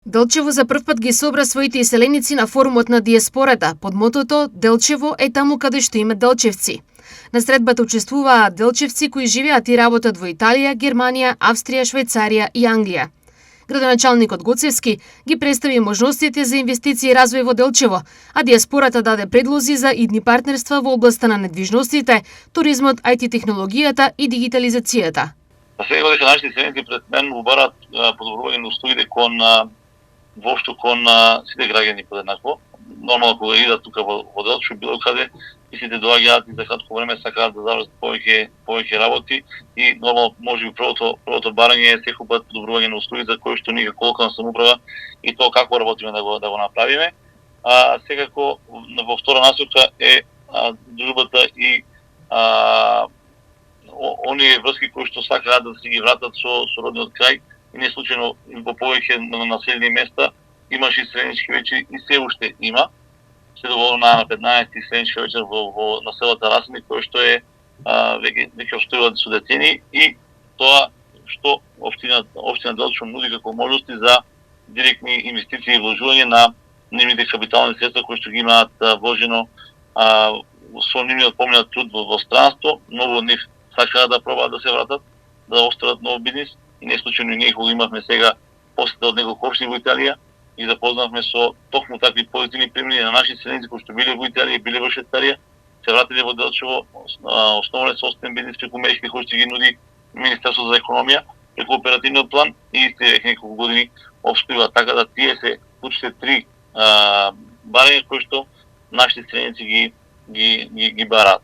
Делчево за прв пат ги собра своите иселеници на форумот на диаспората под мотото "Делчево е таму каде што има делчевци". На средбата учествуваа делчевци кои живеат и работат во Италија, Германија, Австрија, Швајцарија и Англија. Градоначалникот Гоцевски ги представи можностите за инвестиции и развој во Делчево, а диаспората даде предлози за идни партнерства во областа на недвижностите, туризмот, IT технологијата и дигитализацијата. Сега дека нашите иселеници пред мен убарат подобрување на услугите кон воопшто кон сите граѓани подеднакво. Нормално кога идат тука во Делчево било каде, сите доаѓаат и за кратко време сакаат да завршат повеќе работи и нормално можеби првото барање е секој пат подобрување на услуги за кои што ние како локална самоуправа и тоа како работиме да го направиме. Секако во втора насока е дружбата и оние врски кои што сакаат да се ги вратат со родниот крај и не случајно во повеќе населени места имаше иселенички вечери и се уште има. Се доголно на 15 иселенички вечер во населата Расни, кој што е веќе обстојува со децени и тоа што општина Делчево нуди како можности за директни инвестиции и вложување на нивните капитални средства кои што ги имаат вложено со нивниот поминат труд во странство. Многу од нив сакаат да пробаат да се вратат, да остават нов бизнис и не случајно и ние кога имавме сега посета од неколку општини во Италија и запознавме со токму такви позитивни примери на наши иселеници кои што биле во Италија, биле во Швајцарија, се вратиле во Делчево, основале собствен бизнис преку мерки кои што ги нуди Министерството за економија, преку оперативниот план и веќе неколку години обстојува. Така да тие се клучните три барања кои што нашите иселеници ги бараат.